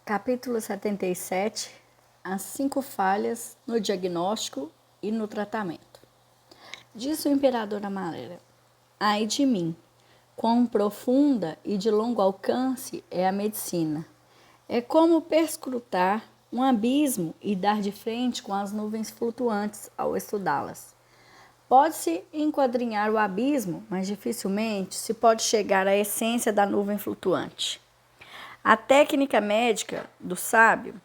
Capítulo 77. As 5 falhas no diagnóstico e no tratamento. Disse o imperador Amarelo: ai de mim, quão profunda e de longo alcance é a medicina. É como perscrutar um abismo e dar de frente com as nuvens flutuantes ao estudá-las. Pode-se enquadrinhar o abismo, mas dificilmente se pode chegar à essência da nuvem flutuante. A técnica médica do sábio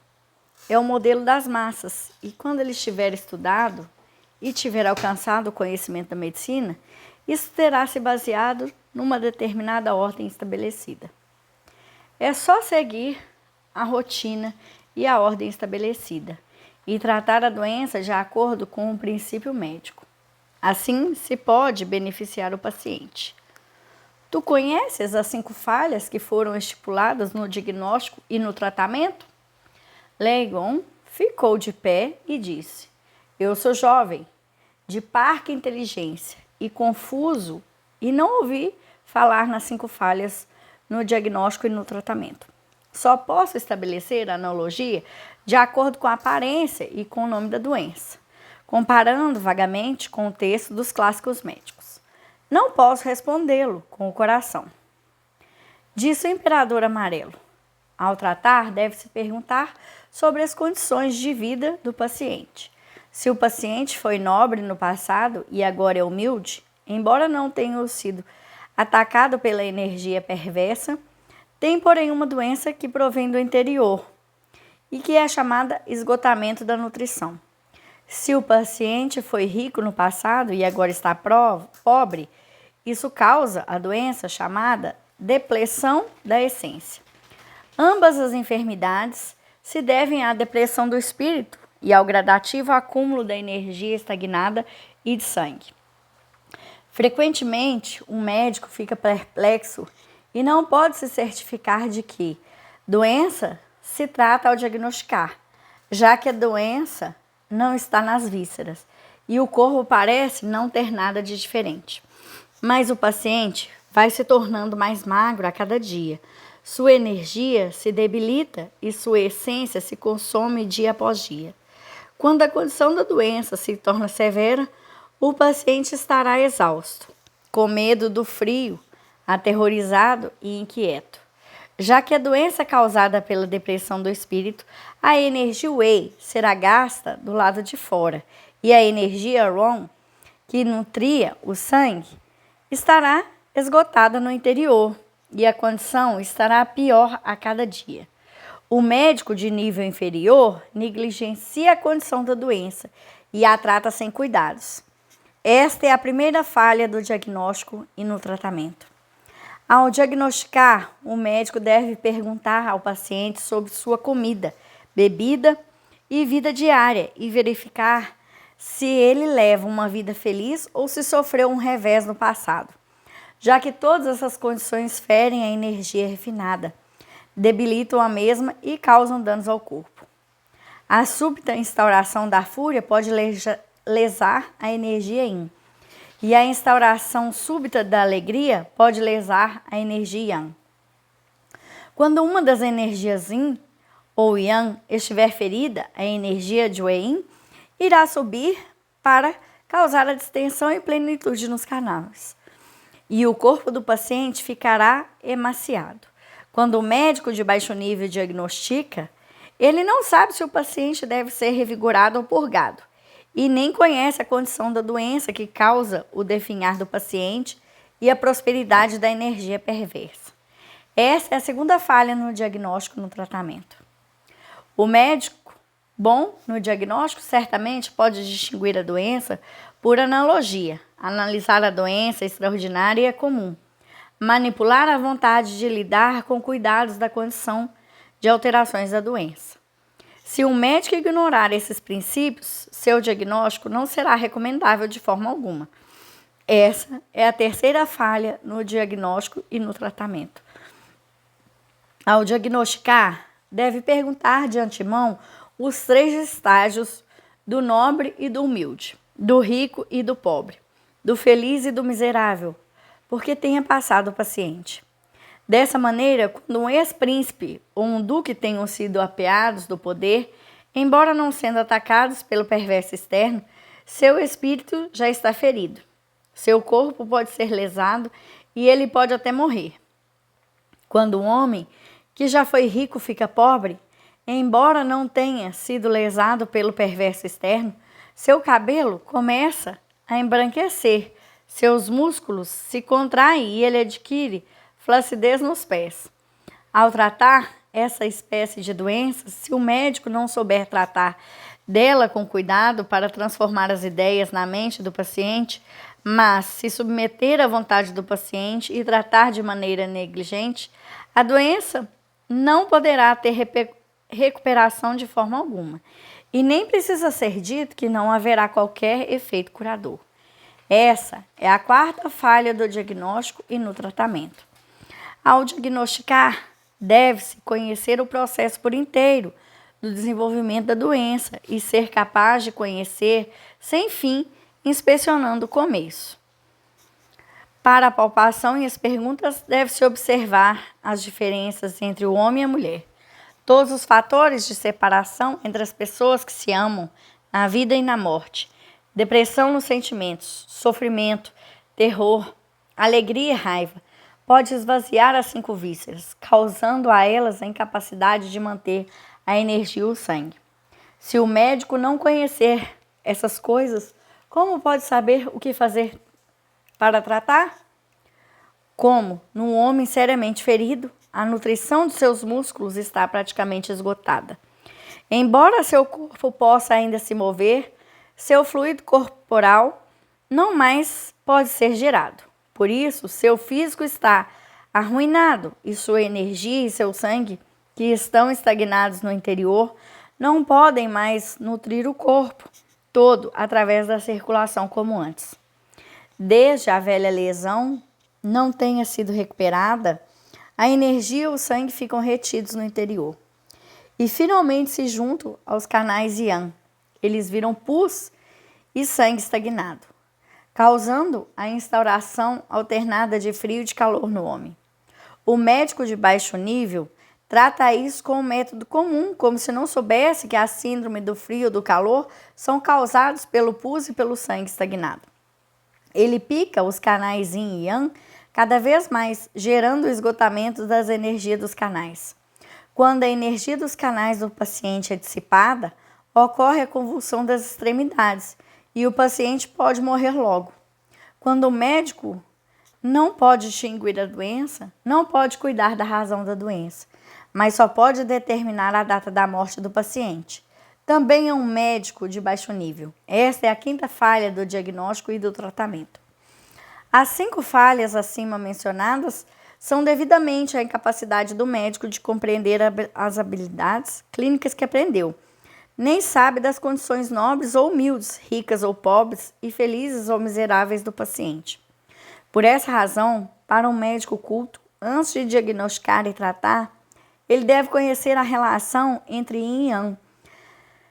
é o modelo das massas, e quando ele estiver estudado e tiver alcançado o conhecimento da medicina, isso terá se baseado numa determinada ordem estabelecida. É só seguir a rotina e a ordem estabelecida e tratar a doença de acordo com o princípio médico. Assim, se pode beneficiar o paciente. Tu conheces as 5 falhas que foram estipuladas no diagnóstico e no tratamento? Leigon ficou de pé e disse: eu sou jovem, de parca inteligência e confuso, e não ouvi falar nas 5 falhas no diagnóstico e no tratamento. Só posso estabelecer a analogia de acordo com a aparência e com o nome da doença, comparando vagamente com o texto dos clássicos médicos. Não posso respondê-lo com o coração. Disse o imperador Amarelo: ao tratar, deve-se perguntar sobre as condições de vida do paciente. Se o paciente foi nobre no passado e agora é humilde, embora não tenha sido atacado pela energia perversa, tem, porém, uma doença que provém do interior e que é chamada esgotamento da nutrição. Se o paciente foi rico no passado e agora está pobre, isso causa a doença chamada depressão da essência. Ambas as enfermidades se devem à depressão do espírito e ao gradativo acúmulo da energia estagnada e de sangue. Frequentemente, um médico fica perplexo e não pode se certificar de que doença se trata ao diagnosticar, já que a doença não está nas vísceras e o corpo parece não ter nada de diferente. Mas o paciente vai se tornando mais magro a cada dia. Sua energia se debilita e sua essência se consome dia após dia. Quando a condição da doença se torna severa, o paciente estará exausto, com medo do frio, aterrorizado e inquieto. Já que a doença é causada pela depressão do espírito, a energia Wei será gasta do lado de fora e a energia Ron, que nutria o sangue, estará esgotada no interior e a condição estará pior a cada dia. O médico de nível inferior negligencia a condição da doença e a trata sem cuidados. Esta é a primeira falha do diagnóstico e no tratamento. Ao diagnosticar, o médico deve perguntar ao paciente sobre sua comida, bebida e vida diária e verificar se ele leva uma vida feliz ou se sofreu um revés no passado, já que todas essas condições ferem a energia refinada, debilitam a mesma e causam danos ao corpo. A súbita instauração da fúria pode lesar a energia Yin, e a instauração súbita da alegria pode lesar a energia Yang. Quando uma das energias Yin ou Yang estiver ferida, a energia de Yin irá subir para causar a distensão e plenitude nos canais, e o corpo do paciente ficará emaciado. Quando o médico de baixo nível diagnostica, ele não sabe se o paciente deve ser revigorado ou purgado, e nem conhece a condição da doença que causa o definhar do paciente e a prosperidade da energia perversa. Essa é a segunda falha no diagnóstico e no tratamento. O médico bom no diagnóstico certamente pode distinguir a doença por analogia, analisar a doença extraordinária e comum, manipular a vontade de lidar com cuidados da condição de alterações da doença. Se um médico ignorar esses princípios, seu diagnóstico não será recomendável de forma alguma. Essa é a terceira falha no diagnóstico e no tratamento. Ao diagnosticar, deve perguntar de antemão os 3 estágios do nobre e do humilde, do rico e do pobre, do feliz e do miserável, porque tenha passado o paciente. Dessa maneira, quando um ex-príncipe ou um duque tenham sido apeados do poder, embora não sendo atacados pelo perverso externo, seu espírito já está ferido. Seu corpo pode ser lesado e ele pode até morrer. Quando um homem que já foi rico fica pobre, embora não tenha sido lesado pelo perverso externo, seu cabelo começa a embranquecer, seus músculos se contraem e ele adquire flacidez nos pés. Ao tratar essa espécie de doença, se o médico não souber tratar dela com cuidado para transformar as ideias na mente do paciente, mas se submeter à vontade do paciente e tratar de maneira negligente, a doença não poderá ter recuperação de forma alguma. E nem precisa ser dito que não haverá qualquer efeito curador. Essa é a quarta falha do diagnóstico e no tratamento. Ao diagnosticar, deve-se conhecer o processo por inteiro do desenvolvimento da doença e ser capaz de conhecer sem fim, inspecionando o começo. Para a palpação e as perguntas, deve-se observar as diferenças entre o homem e a mulher. Todos os fatores de separação entre as pessoas que se amam, na vida e na morte. Depressão nos sentimentos, sofrimento, terror, alegria e raiva, pode esvaziar as 5 vísceras, causando a elas a incapacidade de manter a energia e o sangue. Se o médico não conhecer essas coisas, como pode saber o que fazer para tratar? Como, num homem seriamente ferido, a nutrição de seus músculos está praticamente esgotada. Embora seu corpo possa ainda se mover, seu fluido corporal não mais pode ser gerado. Por isso, seu físico está arruinado e sua energia e seu sangue, que estão estagnados no interior, não podem mais nutrir o corpo todo através da circulação como antes. Desde a velha lesão não tenha sido recuperada, a energia e o sangue ficam retidos no interior e finalmente se juntam aos canais yang. Eles viram pus e sangue estagnado, causando a instauração alternada de frio e de calor no homem. O médico de baixo nível trata isso com um método comum, como se não soubesse que a síndrome do frio e do calor são causados pelo pus e pelo sangue estagnado. Ele pica os canais yin e yang cada vez mais, gerando o esgotamento das energias dos canais. Quando a energia dos canais do paciente é dissipada, ocorre a convulsão das extremidades e o paciente pode morrer logo. Quando o médico não pode extinguir a doença, não pode cuidar da razão da doença, mas só pode determinar a data da morte do paciente. Também é um médico de baixo nível. Esta é a quinta falha do diagnóstico e do tratamento. As 5 falhas acima mencionadas são devidamente a incapacidade do médico de compreender as habilidades clínicas que aprendeu. Nem sabe das condições nobres ou humildes, ricas ou pobres e felizes ou miseráveis do paciente. Por essa razão, para um médico culto, antes de diagnosticar e tratar, ele deve conhecer a relação entre yin e yang,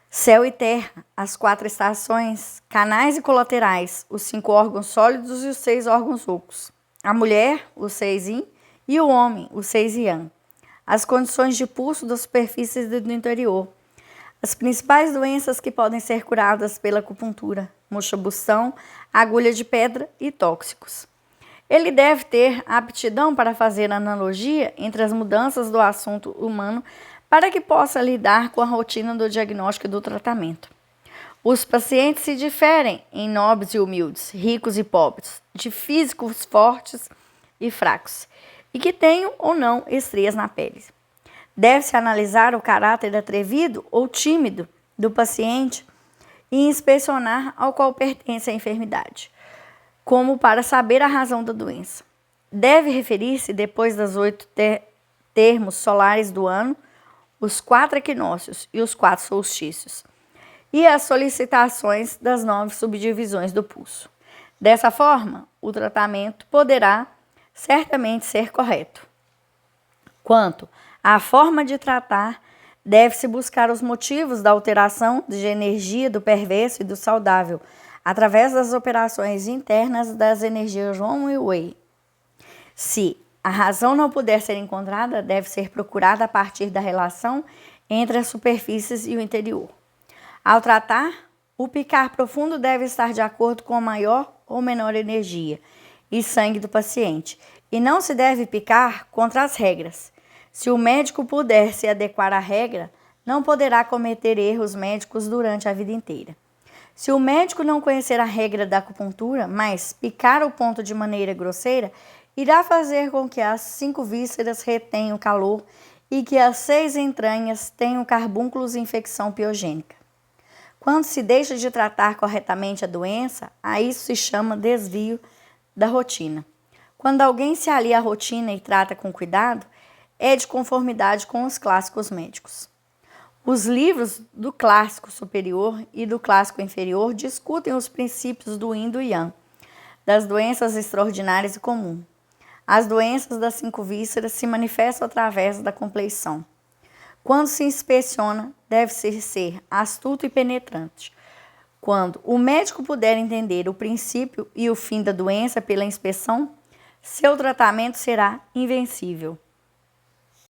céu e terra, as 4 estações, canais e colaterais, os 5 órgãos sólidos e os 6 órgãos ocos, a mulher, os 6 yin, e o homem, os 6 yang, as condições de pulso das superfícies do interior, as principais doenças que podem ser curadas pela acupuntura, moxabução, agulha de pedra e tóxicos. Ele deve ter a aptidão para fazer analogia entre as mudanças do assunto humano para que possa lidar com a rotina do diagnóstico e do tratamento. Os pacientes se diferem em nobres e humildes, ricos e pobres, de físicos fortes e fracos, e que tenham ou não estrias na pele. Deve-se analisar o caráter atrevido ou tímido do paciente e inspecionar ao qual pertence a enfermidade, como para saber a razão da doença. Deve referir-se, depois das 8 termos solares do ano, os 4 equinócios e os 4 solstícios, e as solicitações das 9 subdivisões do pulso. Dessa forma, o tratamento poderá certamente ser correto. Quanto à forma de tratar, deve-se buscar os motivos da alteração de energia do perverso e do saudável, através das operações internas das energias Zhong e Wei. Se a razão não puder ser encontrada, deve ser procurada a partir da relação entre as superfícies e o interior. Ao tratar, o picar profundo deve estar de acordo com a maior ou menor energia e sangue do paciente, e não se deve picar contra as regras. Se o médico puder se adequar à regra, não poderá cometer erros médicos durante a vida inteira. Se o médico não conhecer a regra da acupuntura, mas picar o ponto de maneira grosseira, irá fazer com que as 5 vísceras retenham calor e que as 6 entranhas tenham carbúnculos e infecção piogênica. Quando se deixa de tratar corretamente a doença, a isso se chama desvio da rotina. Quando alguém se alia à rotina e trata com cuidado, é de conformidade com os clássicos médicos. Os livros do clássico superior e do clássico inferior discutem os princípios do yin e do yang, das doenças extraordinárias e comuns. As doenças das 5 vísceras se manifestam através da compleição. Quando se inspeciona, deve-se ser astuto e penetrante. Quando o médico puder entender o princípio e o fim da doença pela inspeção, seu tratamento será invencível.